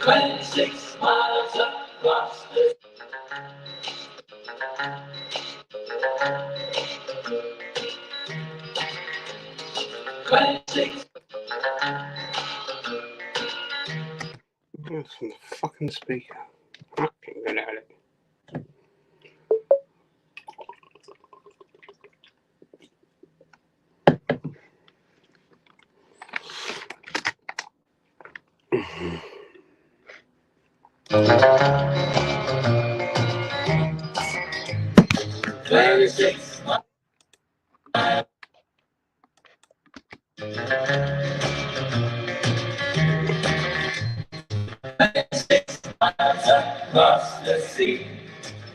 26 miles across the 26. That's from the fucking speaker. I can't get at it. Across the sea,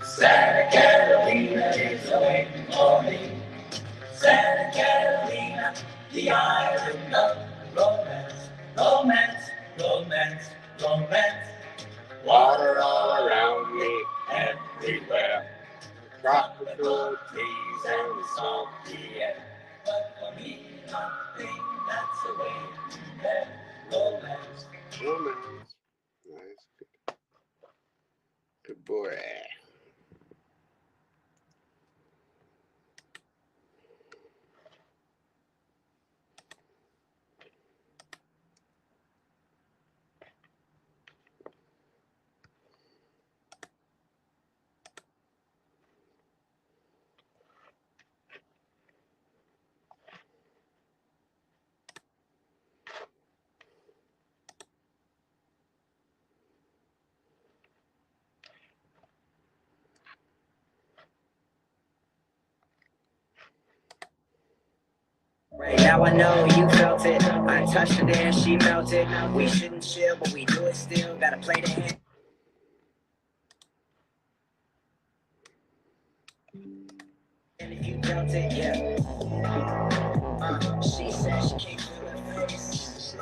Santa Catalina is waiting for me. Santa Catalina, the island of romance, romance, romance, romance. Water all around me, everywhere. Tropical trees and the salty air. But for me, nothing that's away from there. Romance. Romance. Nice. Good boy. Now I know you felt it. I touched her there, she melted. We shouldn't chill, but we do it still. Gotta play the hand. And if you felt it, yeah. She said she can't feel her face.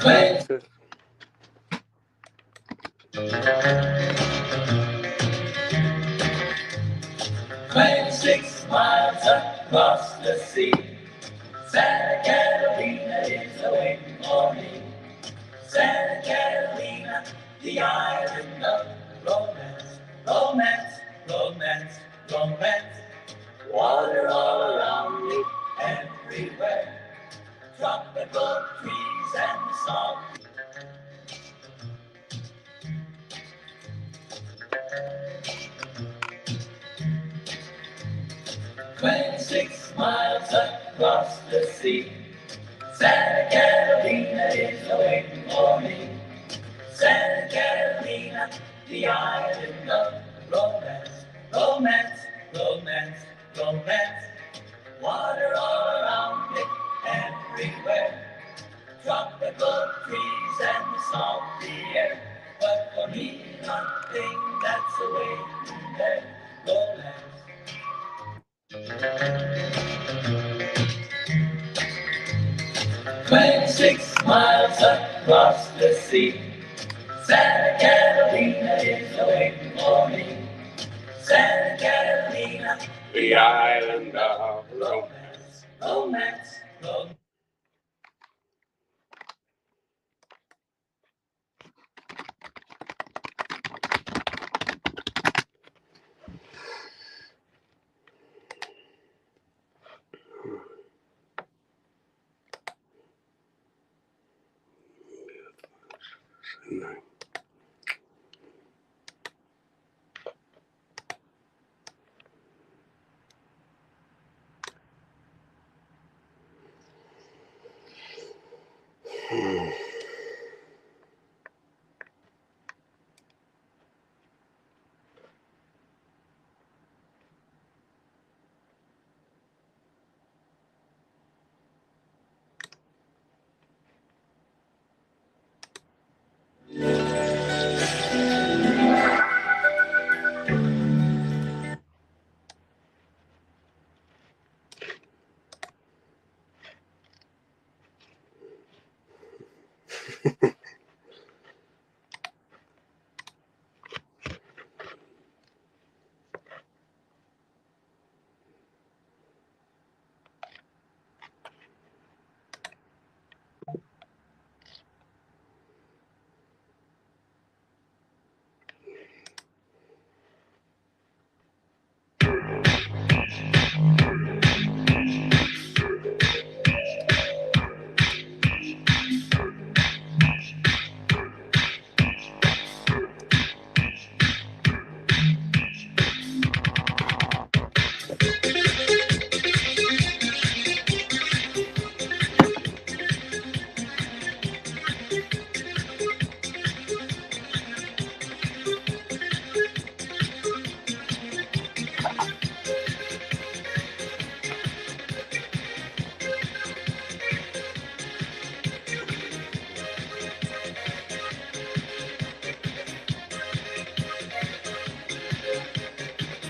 Good. 26 miles across the sea, Santa Catalina is waiting for me. Santa Catalina, the island of romance, romance, romance, romance. Water all around me, everywhere. Tropical trees and salt. 26 miles across the sea, Santa Catalina is waiting for me. Santa Catalina, the island of romance, romance, romance, romance. Water all around it, everywhere. Tropical trees and the salty air. But for me, nothing that's away from there. Romance. 26 miles across the sea, Santa Catalina is waiting for me. Santa Catalina, The island of romance, romance, romance. No.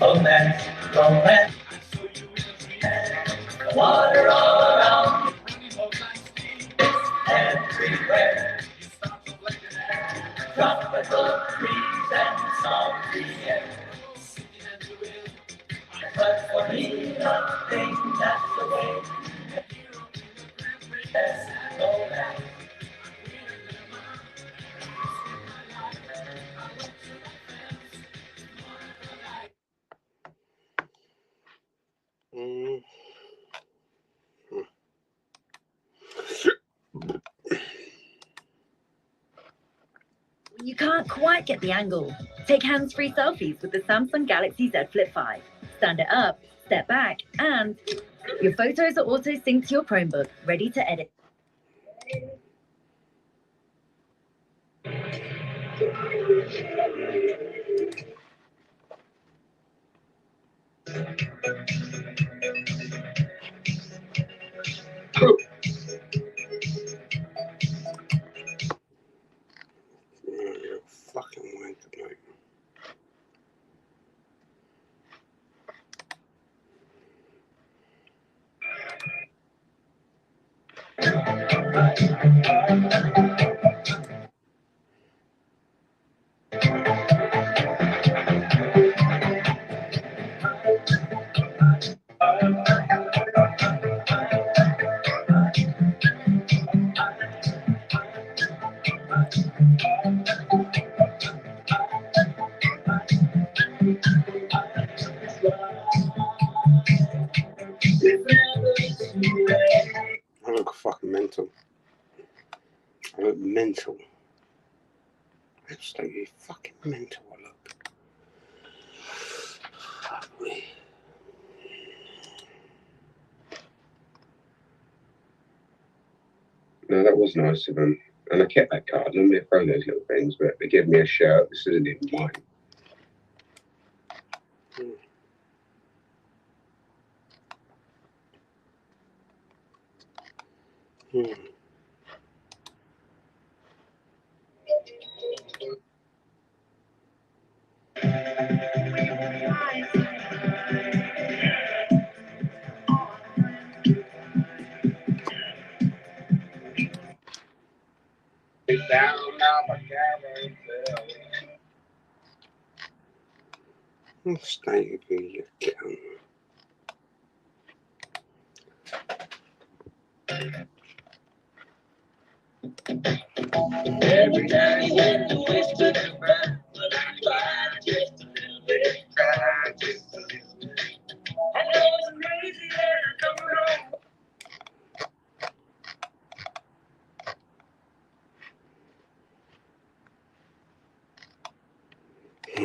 Romance, romance. Water all around, everywhere. Tropical breeze and salty air. But for me, nothing, that's the way. Yes, romance. You can't quite get the angle. Take hands-free selfies with the Samsung Galaxy Z Flip 5. Stand it up, step back, and your photos are auto-synced to your Chromebook, ready to edit. You're fucking wanker, mate. I look fucking mental. I look mental. Absolutely fucking mental I look. Fuck me. No, that was nice of them. And I kept that card. Normally I throw those little things, but they gave me a shirt. This isn't even mine. Stay with you, you cunt. Every now and then you whisper to friend, but I try just a little bit. Try just a little bit. I know it's crazy that I come around.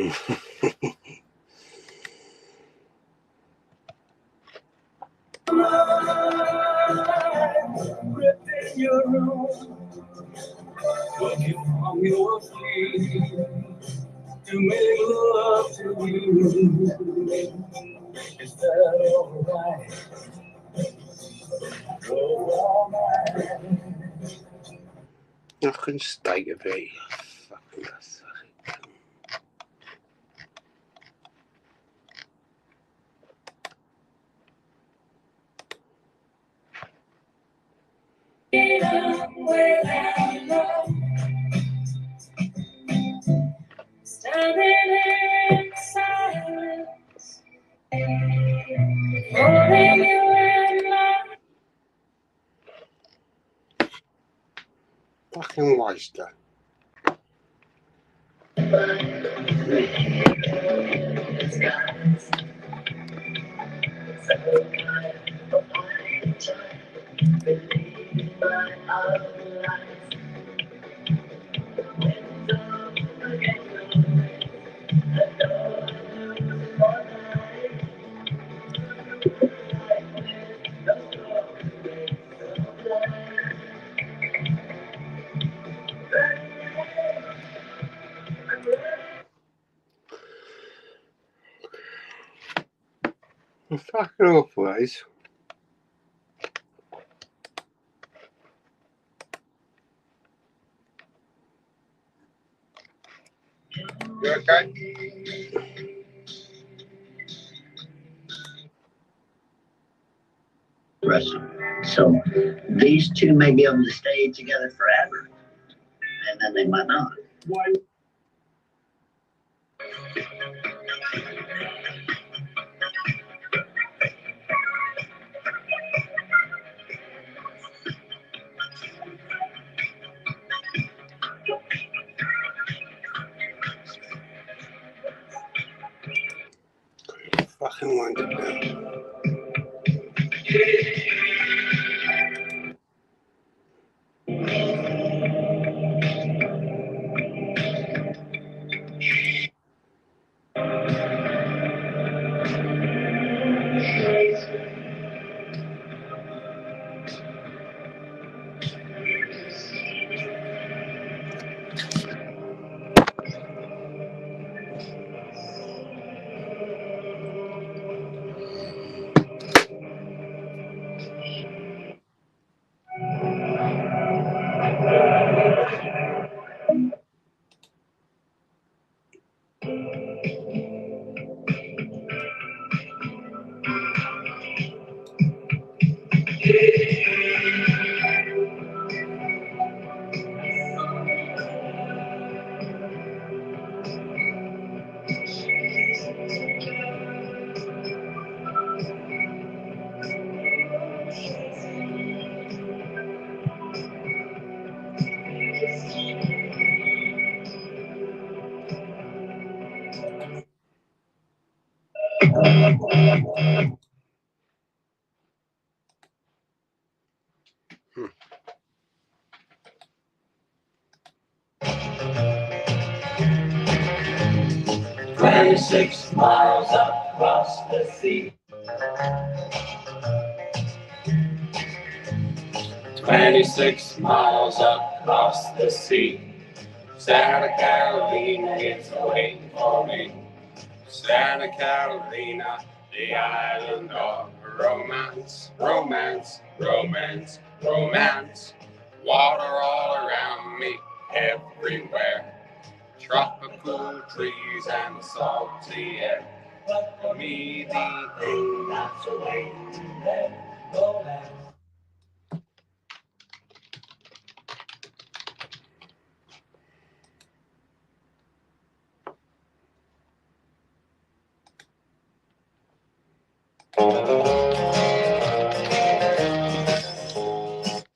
Within your room, looking from your feet to make love to you. Is that alright? I can stay a bit. Fucking pathetic. Standing in silence, holding you in my Fucking waster. Fucking awful, guys. You okay? So these two may be able to stay together forever, and then they might not. Why? Fucking wonderful. "26 miles across the sea, 26 miles across the sea, Santa Catalina is waiting for me. Santa Catalina, the island of romance, romance, romance, romance. Water all around me, everywhere. Tropical trees and salty air. But for me, the thing that's waiting there, romance.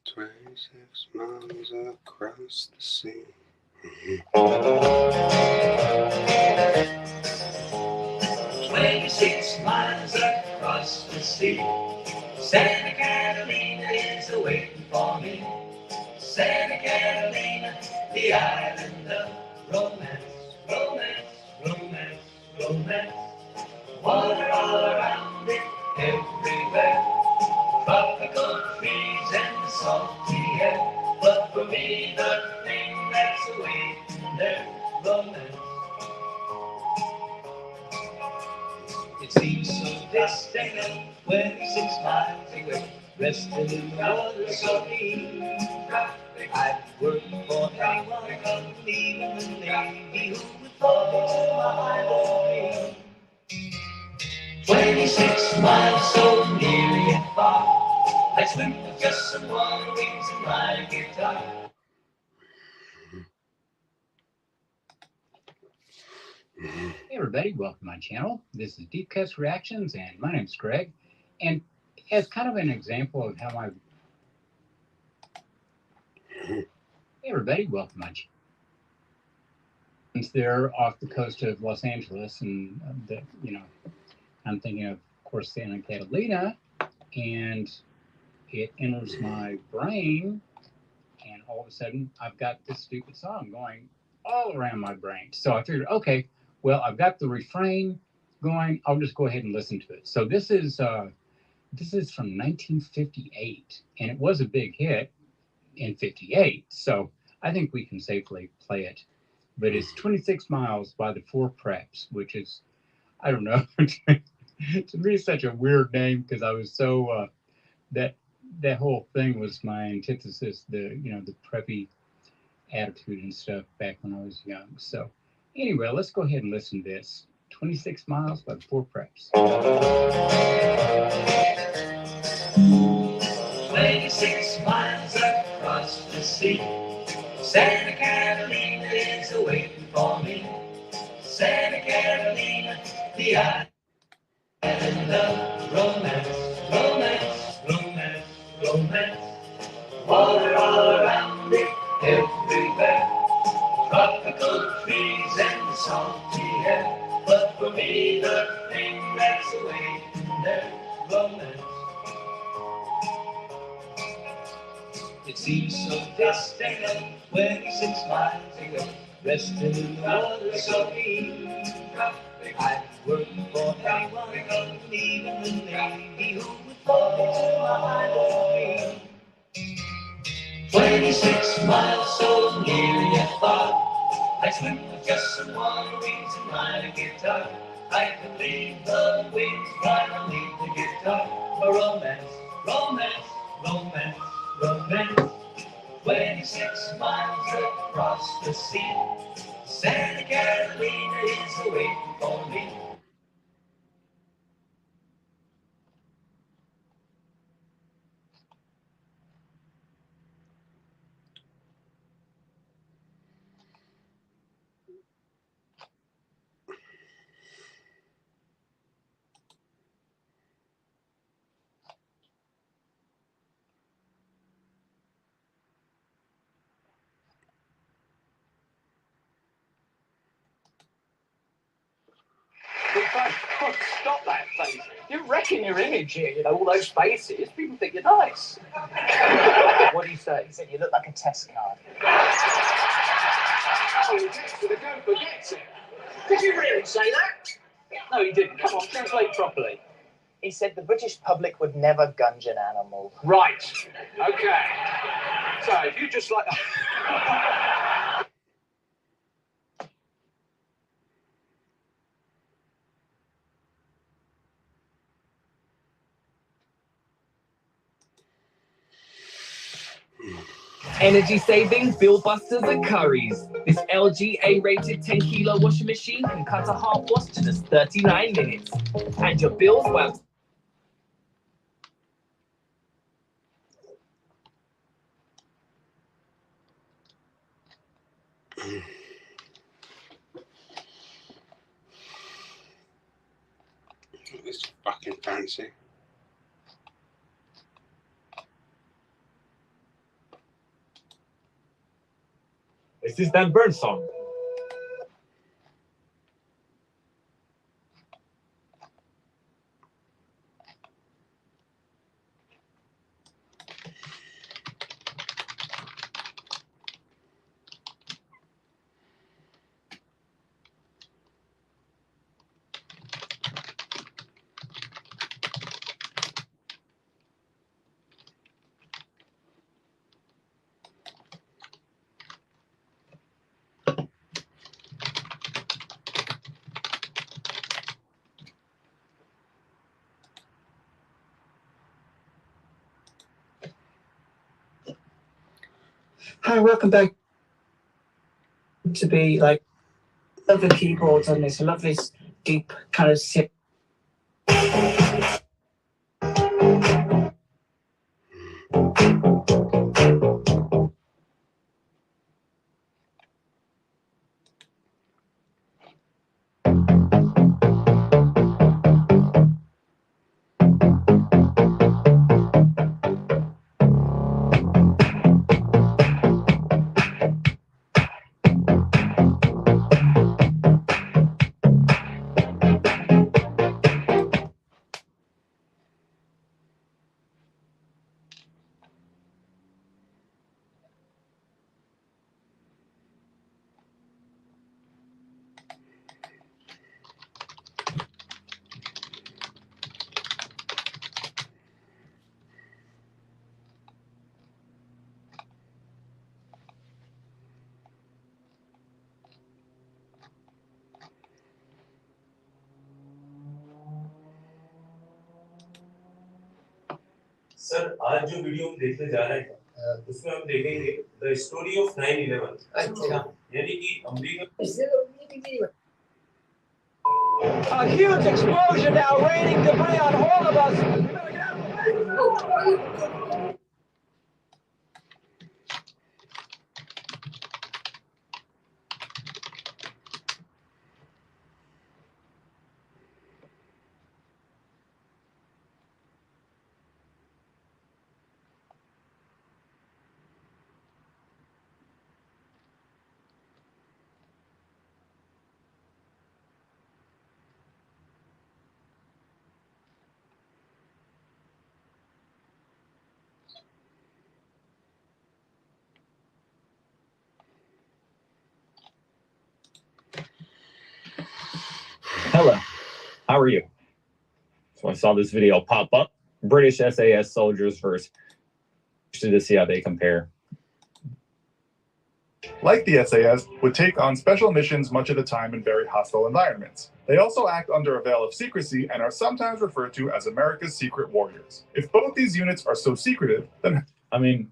"26 miles across the sea." 26 miles across the sea, Santa Catalina is waiting for me. Santa Catalina, the island of romance, romance, romance. in their romance. It seems so distant, 26 miles away, resting in the waters of me. I'd work for anyone, even the Navy, who would fall behind on me. 26 miles so near yet far, I swim with just some water wings and my guitar. Hey everybody, welcome to my channel. This is Deep Cuts Reactions and my name's Greg. And as kind of an example of how I've... Hey everybody, welcome to my channel. They're off the coast of Los Angeles, and I'm thinking of course, Santa Catalina, and it enters my brain, and all of a sudden I've got this stupid song going all around my brain. So I figured, okay, well, I've got the refrain going. I'll just go ahead and listen to it. So this is from 1958, and it was a big hit in '58. So I think we can safely play it. But it's 26 Miles by the Four Preps, which is, I don't know, to me such a weird name because I was so that whole thing was my antithesis, the preppy attitude and stuff back when I was young. So anyway, let's go ahead and listen to this. 26 Miles by the Four Preps. 26 miles across the sea, Santa Catalina is awaiting for me. Santa Catalina, the island of romance, romance, romance, romance. Water all around it, everywhere. Tropical trees and salty air. But for me, the thing that's awaiting there, romance. It seems so distant, 26 miles away, resting in the waters of me. I'd work for anyone, even the Navy, who would fall behind on me. 26 miles so near yet far, I swim with just some water wings and my guitar. I could leave the wings, but I'll leave the guitar. For romance, romance, romance, romance. 26 miles across the sea, Santa Catalina is waiting for me. Stop that, please. You're wrecking your image here, all those faces. People think you're nice. What do you say? He said you look like a test card. Oh, he gets it, don't forget it. Did you really say that? No, he didn't. Come on, translate properly. He said the British public would never gunge an animal. Right. Okay. So, if you just like... Energy savings, bill busters at Curry's. This LG A-rated 10-kilo washing machine can cut a half wash to just 39 minutes. And your bills will... It's fucking fancy. Is this Dan Burns song? Hi, welcome back. To be like lovely keyboards on this lovely deep kind of sit. Sir आज जो video हम देखने जा रहे हैं उसमें हम देखेंगे द स्टोरी ऑफ 9/11 अच्छा यानी कि America A huge explosion now raining debris on all of us. Hello, how are you? So I saw this video pop up. British SAS soldiers versus to see how they compare. Like the SAS, would take on special missions much of the time in very hostile environments. They also act under a veil of secrecy and are sometimes referred to as America's secret warriors. If both these units are so secretive, then... I mean,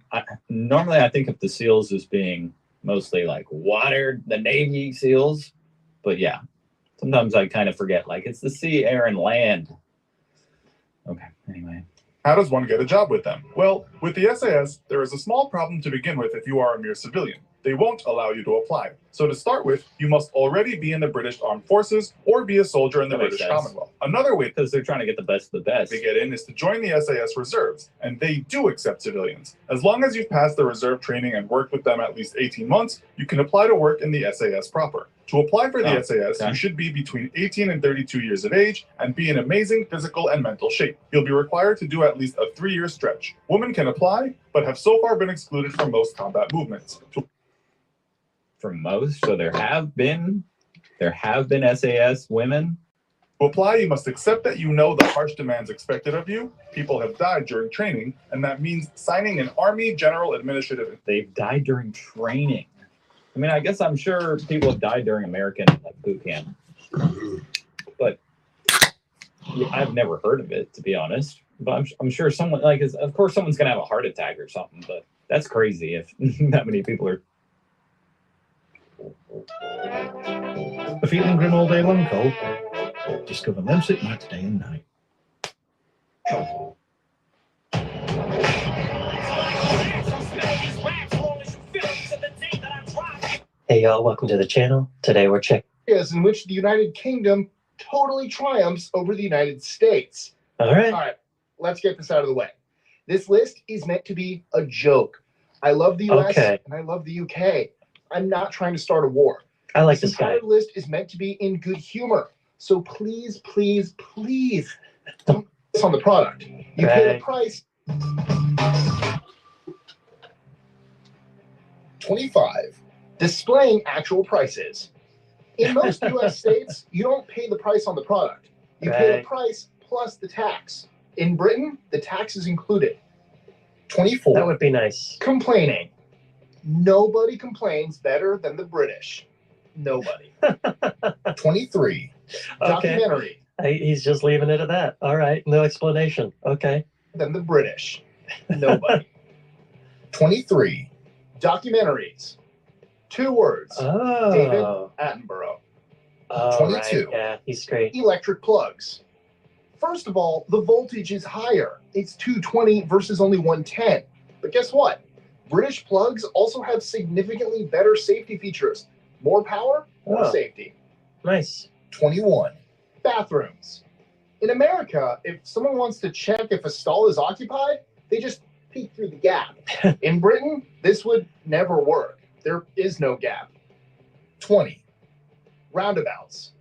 normally I think of the SEALs as being mostly like water, the Navy SEALs, but yeah. Sometimes I kind of forget, like, it's the sea, air, and land. Okay, anyway. How does one get a job with them? Well, with the SAS, there is a small problem to begin with if you are a mere civilian. They won't allow you to apply. So to start with, you must already be in the British Armed Forces or be a soldier in the British Commonwealth. Another way, because they're trying to get the best of the best, to get in is to join the SAS reserves, and they do accept civilians. As long as you've passed the reserve training and worked with them at least 18 months, you can apply to work in the SAS proper. To apply for the SAS, you should be between 18 and 32 years of age and be in amazing physical and mental shape. You'll be required to do at least a 3-year stretch. Women can apply, but have so far been excluded from most combat movements. For most, so there have been SAS women. To apply, you must accept that you know the harsh demands expected of you. People have died during training, and that means signing an Army General Administrative. They've died during training. I mean, I guess I'm sure people have died during American boot camp, but I've never heard of it, to be honest. But I'm sure someone, like, of course someone's gonna have a heart attack or something. But that's crazy if that many people are. Feeling grim all day long, Cole? Discover Lemsip Max day and night. Hey y'all, welcome to the channel. Today we're checking areas in which the United Kingdom totally triumphs over the United States. All right. All right, let's get this out of the way. This list is meant to be a joke. I love the US and I love the UK. I'm not trying to start a war. I like this guy. This entire list is meant to be in good humor. So please, please, please don't focus on the product. You pay the price. 25. Displaying actual prices. In most US states, you don't pay the price on the product. You pay the price plus the tax. In Britain, the tax is included. 24. That would be nice. Complaining. Nobody complains better than the British. Nobody. 23. Documentary. He's just leaving it at that. All right. No explanation. Okay. Than the British. Nobody. 23. Documentaries. 2 words. Oh. David Attenborough. Oh, 22. right. Yeah, he's great. Electric plugs. First of all, the voltage is higher. It's 220 versus only 110. But guess what? British plugs also have significantly better safety features. More power, more safety. Nice. 21. Bathrooms. In America, if someone wants to check if a stall is occupied, they just peek through the gap. In Britain, this would never work. There is no gap. 20. Roundabouts.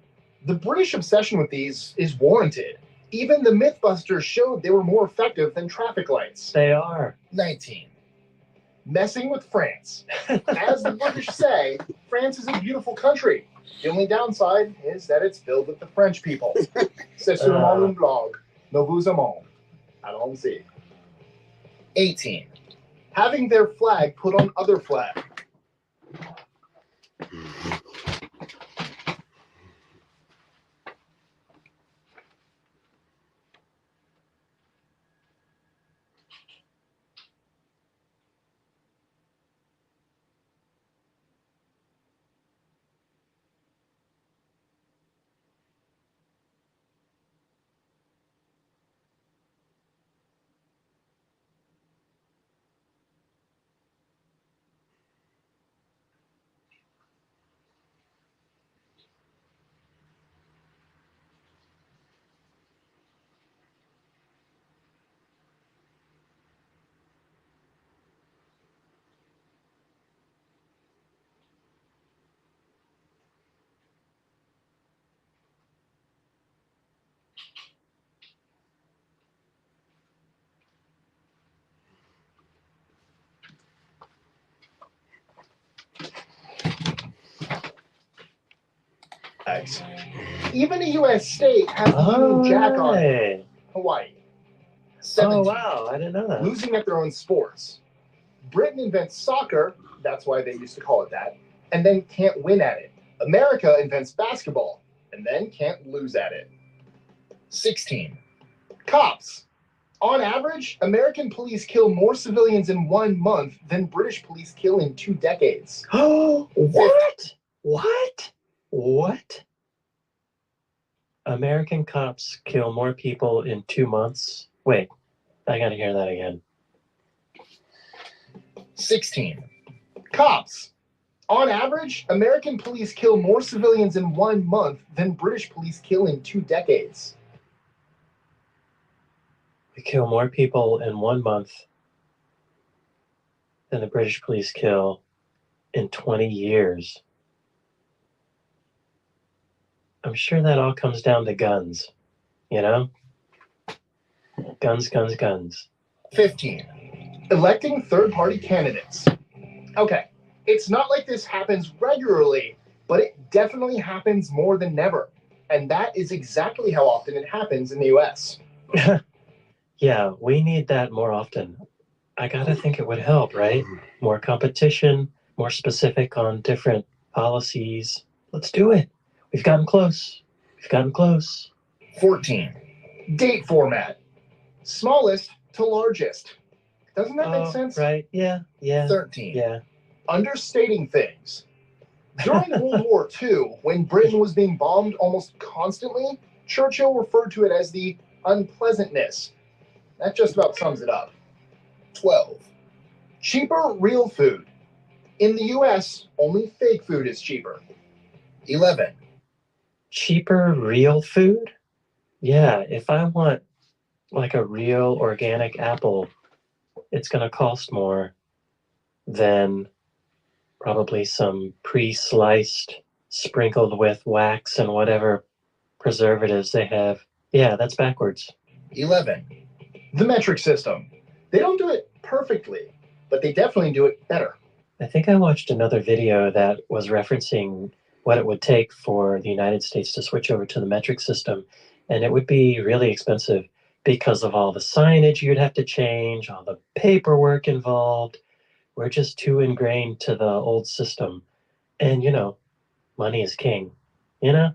The British obsession with these is warranted. Even the Mythbusters showed they were more effective than traffic lights. They are. 19. Messing with France. As the British say, France is a beautiful country. The only downside is that it's filled with the French people. C'est sûrement un blog. Nous vous aimons. Allons-y. 18. Having their flag put on other flag. Even a U.S. state has the Union Jack on it. Hawaii. 17. Oh, wow. I didn't know that. Losing at their own sports. Britain invents soccer, that's why they used to call it that, and then can't win at it. America invents basketball, and then can't lose at it. 16. Cops. On average, American police kill more civilians in 1 month than British police kill in 2 decades. Oh, what? What? What? American cops kill more people in 2 months? Wait, I gotta hear that again. 16. Cops. On average, American police kill more civilians in 1 month than British police kill in 2 decades. We kill more people in 1 month than the British police kill in 20 years. I'm sure that all comes down to guns, you know? Guns, guns, guns. 15. Electing third-party candidates. Okay, it's not like this happens regularly, but it definitely happens more than never. And that is exactly how often it happens in the US. Yeah, we need that more often. I gotta think it would help, right? More competition, more specific on different policies. Let's do it. We've gotten close. We've gotten close. 14. Date format. Smallest to largest. Doesn't that make sense? Right, yeah, yeah. 13. Yeah. Understating things. During World War II, when Britain was being bombed almost constantly, Churchill referred to it as the unpleasantness. That just about sums it up. 12. Cheaper real food. In the US, only fake food is cheaper. 11. Cheaper real food? Yeah, if I want like a real organic apple, it's going to cost more than probably some pre-sliced, sprinkled with wax and whatever preservatives they have. Yeah, that's backwards. 11. The metric system. They don't do it perfectly, but they definitely do it better. I think I watched another video that was referencing what it would take for the United States to switch over to the metric system, and it would be really expensive because of all the signage you'd have to change, all the paperwork involved. We're just too ingrained to the old system. And, you know, money is king, you know?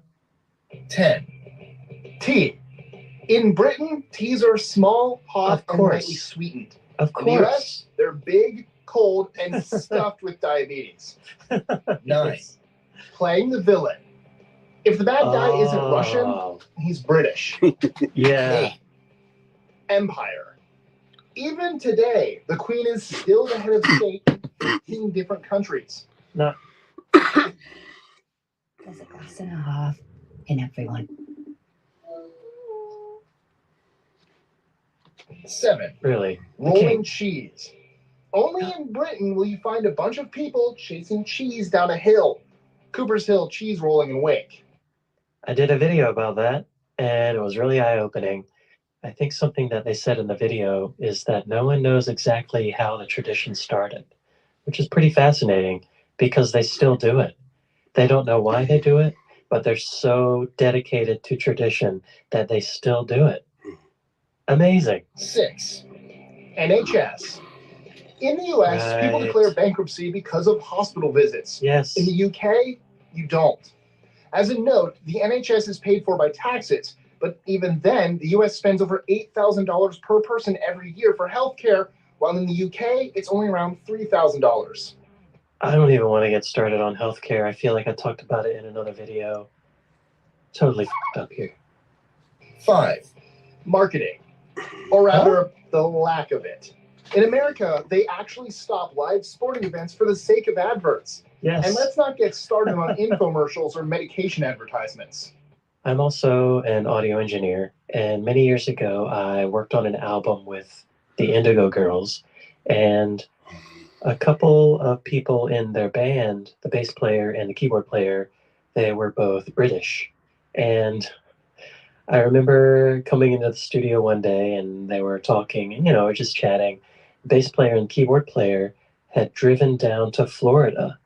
10. Tea. In Britain, teas are small, hot, Of and lightly course. sweetened. Of In the US, course. they're big, cold, and stuffed with diabetes. 9. Playing the villain. If the bad guy isn't Russian, he's British. Yeah. 8. Empire. Even today, the Queen is still the head of state in 15 different countries. No. There's a glass and a half in everyone. 7. Really? Rolling cheese. Only in Britain will you find a bunch of people chasing cheese down a hill. Cooper's Hill cheese rolling and wake. I did a video about that, and it was really eye-opening. I think something that they said in the video is that no one knows exactly how the tradition started, which is pretty fascinating because they still do it. They don't know why they do it, but they're so dedicated to tradition that they still do it. Amazing. 6. NHS. In the US, people declare bankruptcy because of hospital visits. Yes. In the UK, you don't. As a note, the NHS is paid for by taxes, but even then, the US spends over $8,000 per person every year for healthcare, while in the UK, it's only around $3,000. I don't even want to get started on healthcare. I feel like I talked about it in another video. Totally f***ed up here. 5. Marketing. Or rather, the lack of it. In America, they actually stop live sporting events for the sake of adverts. Yes. And let's not get started on infomercials or medication advertisements. I'm also an audio engineer, and many years ago, I worked on an album with the Indigo Girls, and a couple of people in their band, the bass player and the keyboard player, they were both British. And I remember coming into the studio one day, and they were talking, and, just chatting. The bass player and keyboard player had driven down to Florida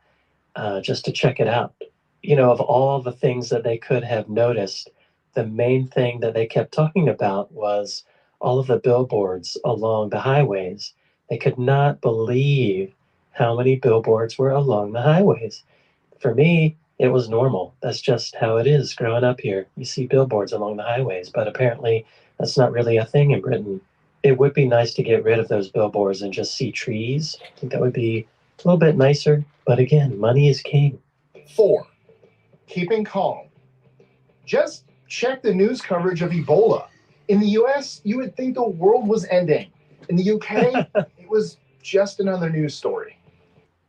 just to check it out. Of all the things that they could have noticed, the main thing that they kept talking about was all of the billboards along the highways. They could not believe how many billboards were along the highways. For me, it was normal. That's just how it is growing up here. You see billboards along the highways, but apparently that's not really a thing in Britain. It would be nice to get rid of those billboards and just see trees. I think that would be a little bit nicer. But again, money is king. 4. Keeping calm. Just check the news coverage of Ebola. In the US, you would think the world was ending. In the UK, it was just another news story.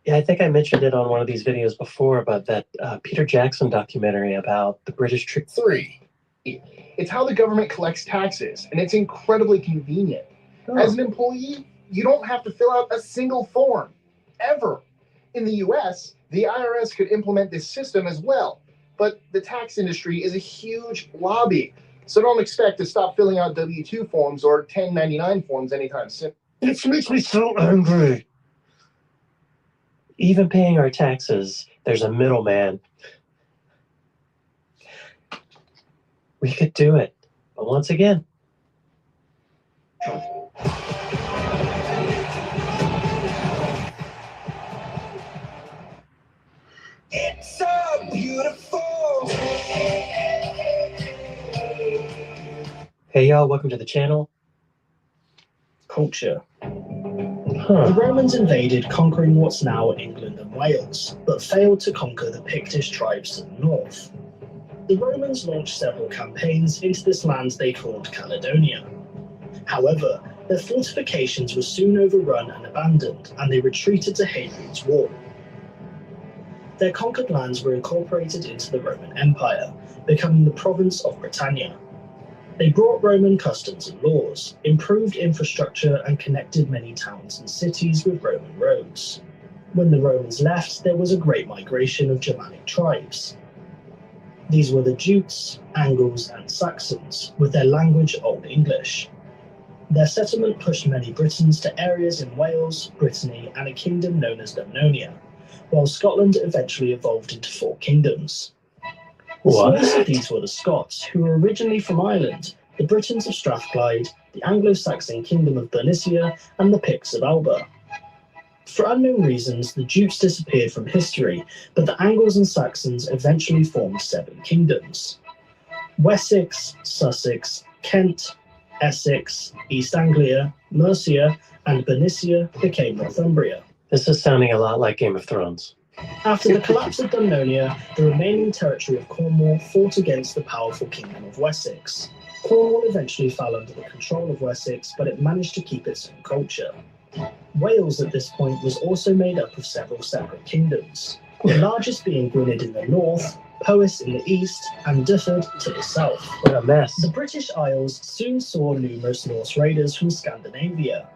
Yeah, I think I mentioned it on one of these videos before, but that Peter Jackson documentary about the British trick. 3. It's how the government collects taxes, and it's incredibly convenient. As an employee, you don't have to fill out a single form, ever. In the US, the IRS could implement this system as well, but the tax industry is a huge lobby, so don't expect to stop filling out W-2 forms or 1099 forms anytime soon. It makes me so angry. Even paying our taxes, there's a middleman. We could do it, but once again. It's so beautiful. Hey y'all, welcome to the channel. Culture. The Romans invaded, conquering what's now England and Wales, but failed to conquer the Pictish tribes to the north. The Romans launched several campaigns into this land they called Caledonia. However, their fortifications were soon overrun and abandoned, and they retreated to Hadrian's Wall. Their conquered lands were incorporated into the Roman Empire, becoming the province of Britannia. They brought Roman customs and laws, improved infrastructure, and connected many towns and cities with Roman roads. When the Romans left, there was a great migration of Germanic tribes. These were the Jutes, Angles, and Saxons, with their language Old English. Their settlement pushed many Britons to areas in Wales, Brittany, and a kingdom known as Dumnonia, while Scotland eventually evolved into 4 kingdoms. The smallest of these were the Scots, who were originally from Ireland, the Britons of Strathclyde, the Anglo-Saxon kingdom of Bernicia, and the Picts of Alba. For unknown reasons, the Jutes disappeared from history, but the Angles and Saxons eventually formed 7 kingdoms. Wessex, Sussex, Kent, Essex, East Anglia, Mercia, and Bernicia became Northumbria. This is sounding a lot like Game of Thrones. After the collapse of Dumnonia, the remaining territory of Cornwall fought against the powerful Kingdom of Wessex. Cornwall eventually fell under the control of Wessex, but it managed to keep its own culture. Wales at this point was also made up of several separate kingdoms, the largest being Gwynedd in the north, Powys in the east, and Dyfed to the south. What a mess. The British Isles soon saw numerous Norse raiders from Scandinavia.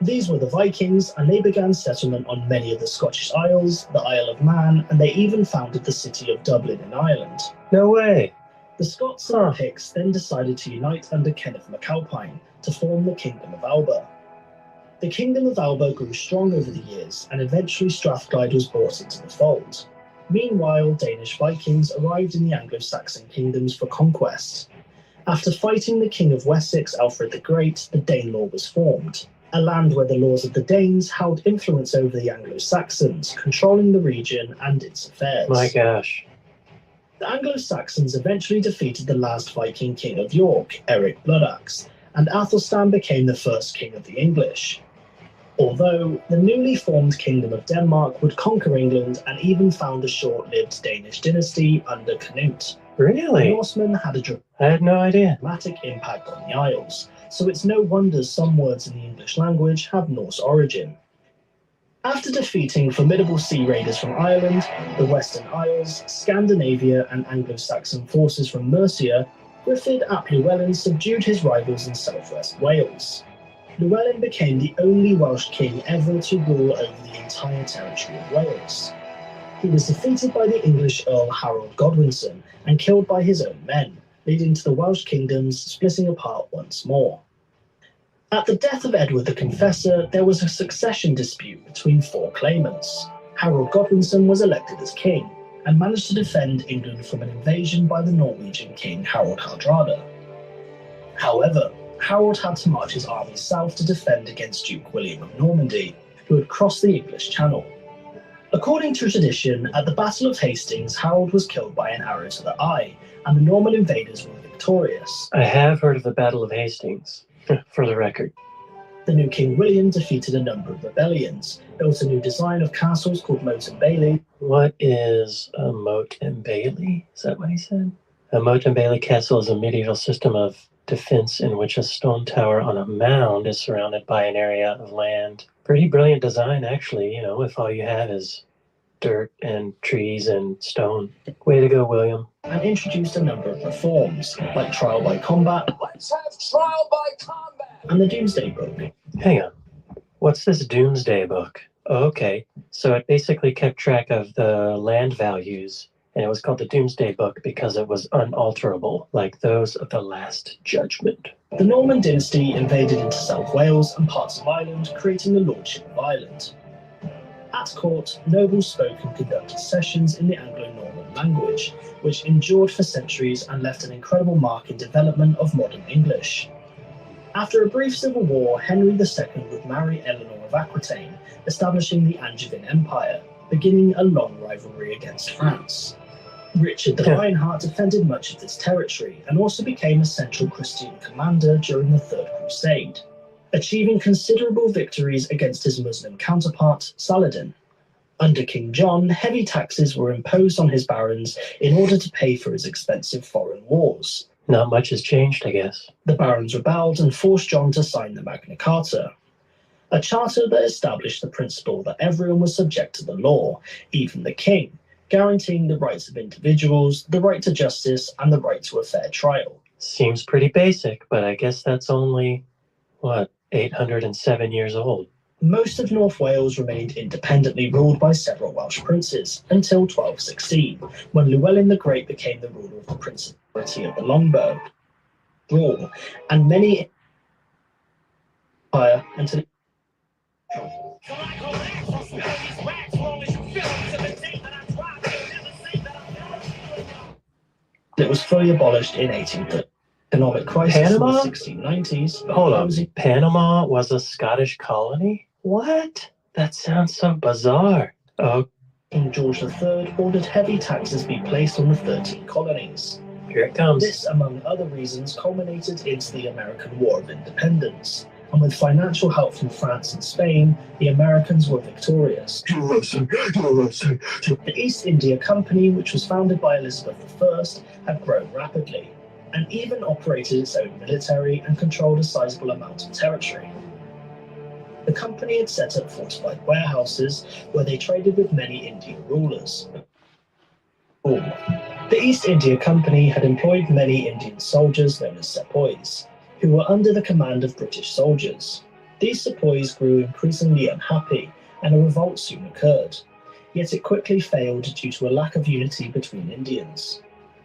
These were the Vikings, and they began settlement on many of the Scottish Isles, the Isle of Man, and they even founded the city of Dublin in Ireland. No way. The Scots and the Picts then decided to unite under Kenneth MacAlpine to form the Kingdom of Alba. The Kingdom of Alba grew strong over the years, and eventually Strathclyde was brought into the fold. Meanwhile, Danish Vikings arrived in the Anglo-Saxon kingdoms for conquest. After fighting the King of Wessex, Alfred the Great, the Danelaw was formed, a land where the laws of the Danes held influence over the Anglo-Saxons, controlling the region and its affairs. My gosh. The Anglo-Saxons eventually defeated the last Viking king of York, Eric Bloodaxe, and Athelstan became the first king of the English. Although the newly formed Kingdom of Denmark would conquer England and even found a short-lived Danish dynasty under Canute. Really? The Norsemen had a I had no idea. dramatic impact on the Isles, so it's no wonder some words in the English language have Norse origin. After defeating formidable sea raiders from Ireland, the Western Isles, Scandinavia, and Anglo-Saxon forces from Mercia, Gruffydd ap Llywelyn subdued his rivals in southwest Wales. Llewellyn became the only Welsh king ever to rule over the entire territory of Wales. He was defeated by the English Earl Harold Godwinson and killed by his own men, leading to the Welsh kingdoms splitting apart once more. At the death of Edward the Confessor, there was a succession dispute between four claimants. Harold Godwinson was elected as king and managed to defend England from an invasion by the Norwegian king Harald Hardrada. However, Harold had to march his armies south to defend against Duke William of Normandy, who had crossed the English Channel. According to tradition, at the Battle of Hastings, Harold was killed by an arrow to the eye, and the Norman invaders were victorious. I have heard of the Battle of Hastings, for the record. The new King William defeated a number of rebellions, built a new design of castles called Moat and Bailey. What is a Moat and Bailey? Is that what he said? A Moat and Bailey castle is a medieval system of defense in which a stone tower on a mound is surrounded by an area of land. Pretty brilliant design, actually, if all you have is dirt and trees and stone. Way to go, William. And introduced a number of reforms, like trial by combat. Let's have trial by combat! And the Doomsday Book. Hang on. What's this Doomsday Book? Oh, okay. So it basically kept track of the land values, and it was called the Doomsday Book because it was unalterable, like those of the Last Judgment. The Norman dynasty invaded into South Wales and parts of Ireland, creating the Lordship of Ireland. At court, nobles spoke and conducted sessions in the Anglo-Norman language, which endured for centuries and left an incredible mark in development of modern English. After a brief civil war, Henry II would marry Eleanor of Aquitaine, establishing the Angevin Empire, beginning a long rivalry against France. Richard the Lionheart defended much of this territory and also became a central Christian commander during the Third Crusade, achieving considerable victories against his Muslim counterpart, Saladin. Under King John, heavy taxes were imposed on his barons in order to pay for his expensive foreign wars. Not much has changed, I guess. The barons rebelled and forced John to sign the Magna Carta, a charter that established the principle that everyone was subject to the law, even the king, guaranteeing the rights of individuals, the right to justice, and the right to a fair trial. Seems pretty basic, but I guess that's only, 807 years old. Most of North Wales remained independently ruled by several Welsh princes until 1216, when Llewellyn the Great became the ruler of the Principality of the Longbow, Gaul, and many empire until it was fully abolished in 1830. Economic crisis Panama? in the 1690s. Hold on. Panama was a Scottish colony? What? That sounds so bizarre. Oh, King George III ordered heavy taxes be placed on the 13 colonies. Here it comes. This, among other reasons, culminated into the American War of Independence, and with financial help from France and Spain, the Americans were victorious. The East India Company, which was founded by Elizabeth I, had grown rapidly, and even operated its own military and controlled a sizable amount of territory. The company had set up fortified warehouses where they traded with many Indian rulers. The East India Company had employed many Indian soldiers known as sepoys, who were under the command of British soldiers. These sepoys grew increasingly unhappy, and a revolt soon occurred, yet it quickly failed due to a lack of unity between Indians.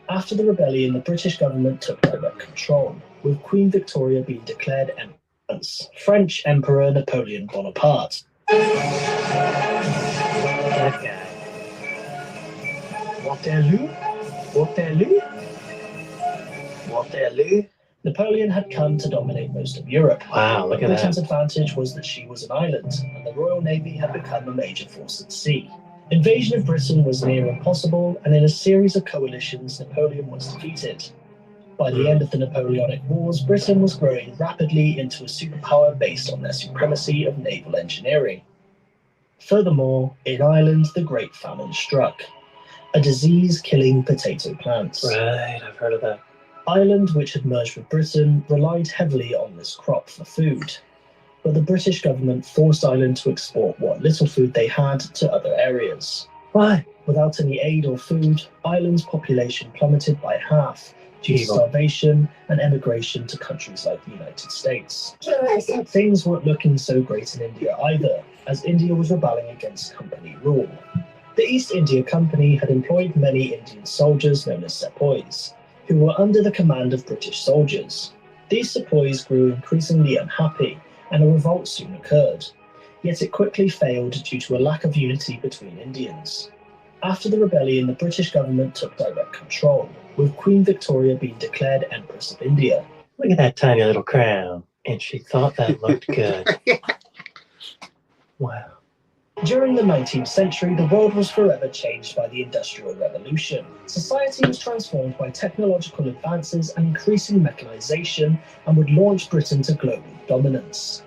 After the rebellion, the British government took direct control, with Queen Victoria being declared Empress, French Emperor Napoleon Bonaparte. That guy. Waterloo? Waterloo? Waterloo? Napoleon had come to dominate most of Europe. Wow, look at that. Britain's advantage was that she was an island, and the Royal Navy had become a major force at sea. Invasion of Britain was near impossible, and in a series of coalitions, Napoleon was defeated. By the end of the Napoleonic Wars, Britain was growing rapidly into a superpower based on their supremacy of naval engineering. Furthermore, in Ireland, the Great Famine struck, a disease killing potato plants. Right, I've heard of that. Ireland, which had merged with Britain, relied heavily on this crop for food. But the British government forced Ireland to export what little food they had to other areas. Why? Without any aid or food, Ireland's population plummeted by half due to starvation and emigration to countries like the United States. Things weren't looking so great in India either, as India was rebelling against company rule. The East India Company had employed many Indian soldiers known as sepoys, who were under the command of British soldiers. These sepoys grew increasingly unhappy, and a revolt soon occurred, yet it quickly failed due to a lack of unity between Indians. After the rebellion, the British government took direct control, with Queen Victoria being declared Empress of India. Look at that tiny little crown, and she thought that looked good. Wow. During the 19th century, the world was forever changed by the Industrial Revolution. Society was transformed by technological advances and increasing mechanization, and would launch Britain to global dominance.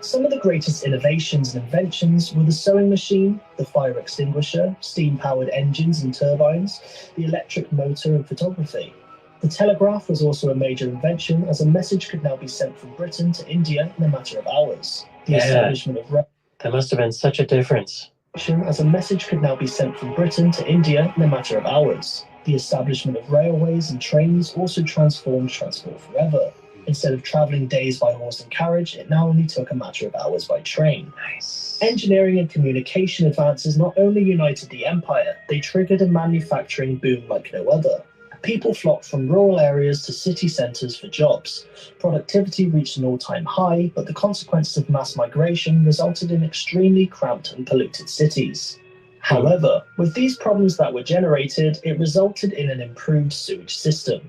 Some of the greatest innovations and inventions were the sewing machine, the fire extinguisher, steam-powered engines and turbines, the electric motor and photography. The telegraph was also a major invention, as a message could now be sent from Britain to India in a matter of hours. The establishment of There must have been such a difference. As a message could now be sent from Britain to India in a matter of hours. The establishment of railways and trains also transformed transport forever. Instead of travelling days by horse and carriage, it now only took a matter of hours by train. Nice. Engineering and communication advances not only united the empire, they triggered a manufacturing boom like no other. People flocked from rural areas to city centres for jobs. Productivity reached an all-time high, but the consequences of mass migration resulted in extremely cramped and polluted cities. However, with these problems that were generated, it resulted in an improved sewage system.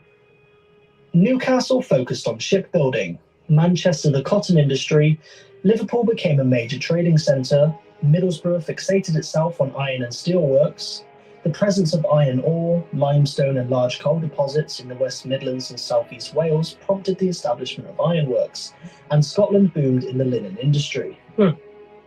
Newcastle focused on shipbuilding, Manchester the cotton industry, Liverpool became a major trading centre, Middlesbrough fixated itself on iron and steel works. The presence of iron ore, limestone and large coal deposits in the West Midlands and South East Wales prompted the establishment of ironworks, and Scotland boomed in the linen industry. The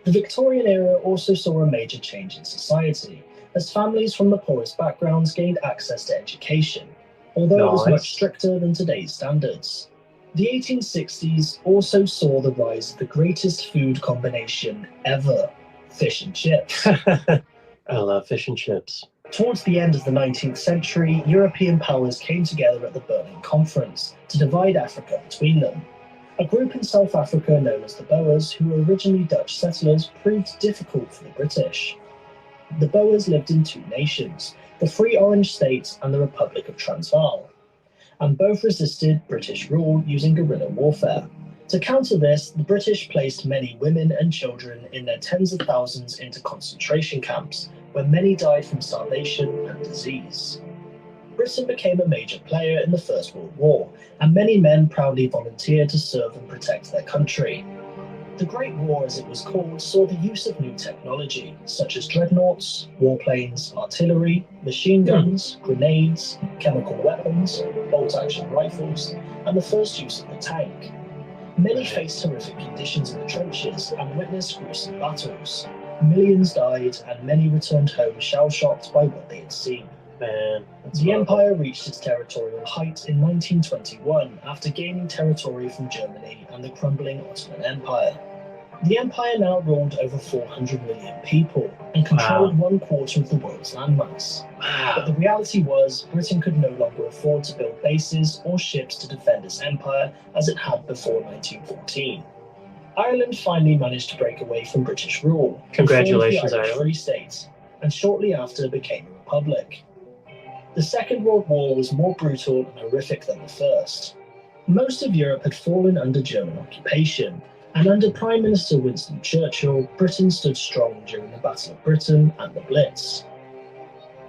Victorian era also saw a major change in society, as families from the poorest backgrounds gained access to education, although it was much stricter than today's standards. The 1860s also saw the rise of the greatest food combination ever, fish and chips. I love fish and chips. Towards the end of the 19th century, European powers came together at the Berlin Conference to divide Africa between them. A group in South Africa known as the Boers, who were originally Dutch settlers, proved difficult for the British. The Boers lived in two nations, the Free Orange State and the Republic of Transvaal, and both resisted British rule using guerrilla warfare. To counter this, the British placed many women and children in their tens of thousands into concentration camps, where many died from starvation and disease. Britain became a major player in the First World War, and many men proudly volunteered to serve and protect their country. The Great War, as it was called, saw the use of new technology, such as dreadnoughts, warplanes, artillery, machine guns, grenades, chemical weapons, bolt-action rifles, and the first use of the tank. Many faced horrific conditions in the trenches and witnessed gruesome battles. Millions died, and many returned home shell-shocked by what they had seen. Man, the empire reached its territorial height in 1921 after gaining territory from Germany and the crumbling Ottoman Empire. The empire now ruled over 400 million people and controlled 1/4 of the world's landmass. But the reality was, Britain could no longer afford to build bases or ships to defend its empire as it had before 1914. Ireland finally managed to break away from British rule. Congratulations, formed the Irish Ireland. Free State, and shortly after became a republic. The Second World War was more brutal and horrific than the First. Most of Europe had fallen under German occupation, and under Prime Minister Winston Churchill, Britain stood strong during the Battle of Britain and the Blitz.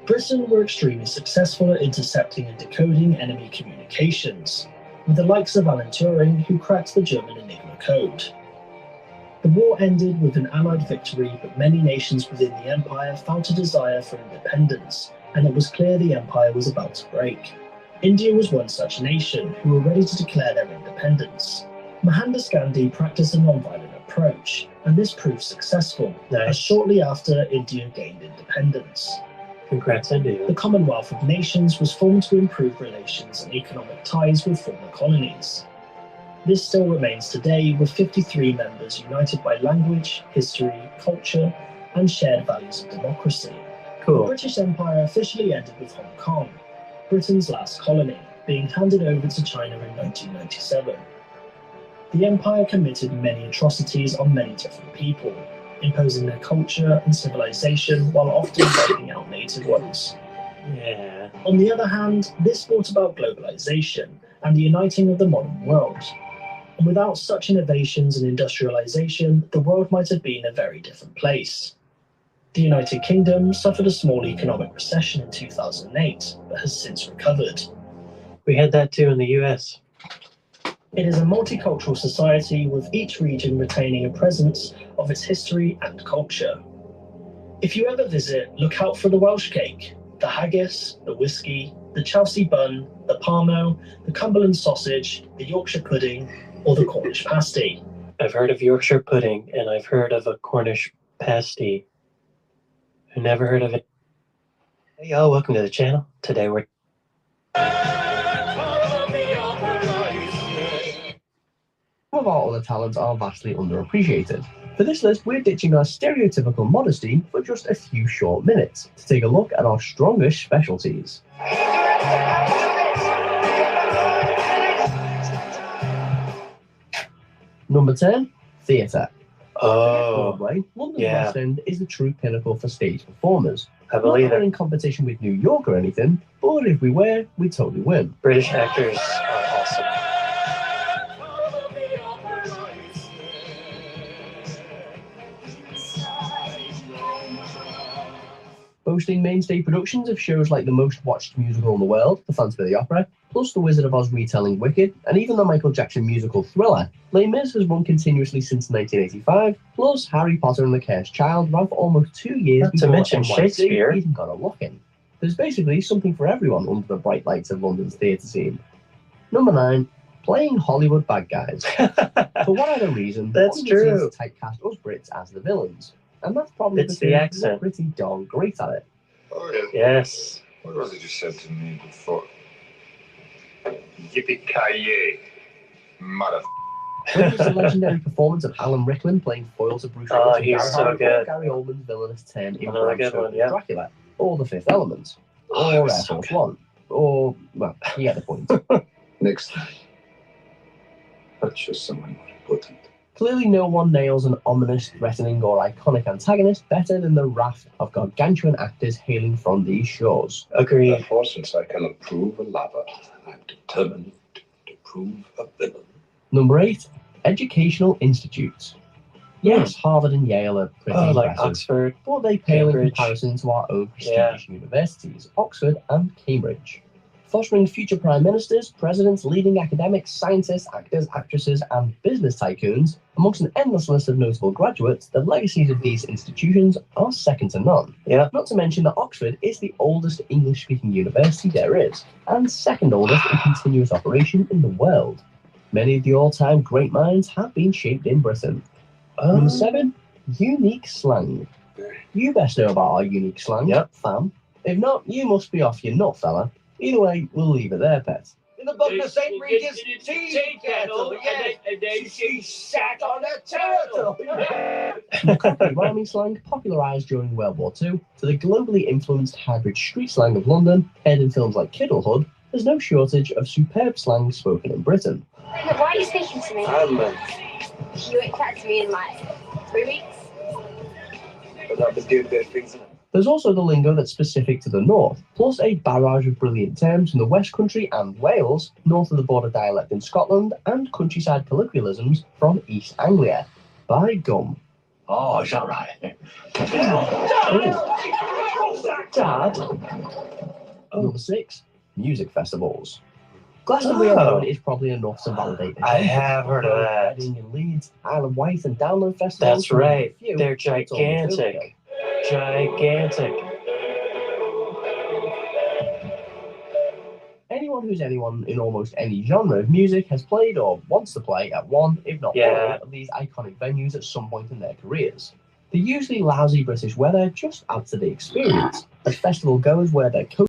Britain were extremely successful at intercepting and decoding enemy communications, with the likes of Alan Turing, who cracked the German Enigma code. The war ended with an Allied victory, but many nations within the empire felt a desire for independence, and it was clear the empire was about to break. India was one such nation who were ready to declare their independence. Mohandas Gandhi practiced a non-violent approach, and this proved successful, as shortly after India gained independence. Congrats, India. The Commonwealth of Nations was formed to improve relations and economic ties with former colonies. This still remains today, with 53 members united by language, history, culture, and shared values of democracy. Cool. The British Empire officially ended with Hong Kong, Britain's last colony, being handed over to China in 1997. The empire committed many atrocities on many different people, imposing their culture and civilization while often wiping out native ones. Yeah. On the other hand, this brought about globalization and the uniting of the modern world. And without such innovations and industrialization, the world might have been a very different place. The United Kingdom suffered a small economic recession in 2008, but has since recovered. We had that too in the US. It is a multicultural society with each region retaining a presence of its history and culture. If you ever visit, look out for the Welsh cake, the haggis, the whiskey, the Chelsea bun, the parmo, the Cumberland sausage, the Yorkshire pudding, or the Cornish pasty. I've heard of Yorkshire pudding, and I've heard of a Cornish pasty. I never heard of it. Hey y'all, welcome to the channel. Today we're Some of our other talents are vastly underappreciated. For this list, we're ditching our stereotypical modesty for just a few short minutes to take a look at our strongest specialties. Number 10, theatre. Broadway, London's yeah. West End is the true pinnacle for stage performers. I believe Not that we're it. in competition with New York or anything, but if we were, we'd totally win. British actors are awesome. Boasting mainstay productions of shows like the most watched musical in the world, The Phantom of the Opera, plus The Wizard of Oz retelling Wicked, and even the Michael Jackson musical Thriller, Les Mis has run continuously since 1985, plus Harry Potter and the Cursed Child ran for almost 2 years Not to before mention NYC Shakespeare. even got a look in. There's basically something for everyone under the bright lights of London's theatre scene. Number 9, playing Hollywood bad guys. For whatever reason, That's Hollywood true. seems to typecast us Brits as the villains. And that's probably It's the because accent. we're pretty darn great at it. Oh, yeah. Yes. What was it you said to me before? Yippee-ki-yay, mother. Whether it's the legendary performance of Alan Rickman playing foil to Bruce Oh, Willis in he's Gary so Hart, or good. Gary Oldman's villainous turn in Another Bram good one, Stoker's yeah. Dracula, or The Fifth Element, Oh, he or was Air so Force good. One, or, well, you get the point. Next time, I'll choose someone more important. Clearly no one nails an ominous, threatening, or iconic antagonist better than the wrath of gargantuan actors hailing from these shores. Agreed. Therefore, since I cannot prove a lover, I'm determined to prove a villain. Number 8, educational institutes. Yes, Harvard and Yale are pretty Oh, like impressive, Oxford, but they pale in Cambridge. comparison to our own Yeah. prestigious universities, Oxford and Cambridge. Fostering future prime ministers, presidents, leading academics, scientists, actors, actresses, and business tycoons, amongst an endless list of notable graduates, the legacies of these institutions are second to none. Yeah. Not to mention that Oxford is the oldest English-speaking university there is, and second oldest in continuous operation in the world. Many of the all-time great minds have been shaped in Britain. Number 7, unique slang. You best know about our unique slang, fam. If not, you must be off your nut, fella. Either way, we'll leave it there, pet. In the book of St. Regis tea kettle, and then she sat on a turtle. Country rhyming slang popularised during World War II to the globally influenced hybrid street slang of London, aired in films like Kiddlehood, there's no shortage of superb slang spoken in Britain. Why are you speaking to me? You ain't chat to me in like 3 weeks. But I've been doing good things. There's also the lingo that's specific to the north, plus a barrage of brilliant terms from the West Country and Wales, north of the border dialect in Scotland, and countryside colloquialisms from East Anglia. By gum. Oh, is that right? Dad. Number 6, music festivals. Glastonbury alone is probably enough to validate this. I have heard of that. Reading in Leeds, Isle of Wight and Download festivals. That's right. Few, They're it's almost gigantic. overkill. Gigantic. Anyone who's anyone in almost any genre of music has played or wants to play at one, if not all, of these iconic venues at some point in their careers. The usually lousy British weather just adds to the experience, as festival goers wear their coats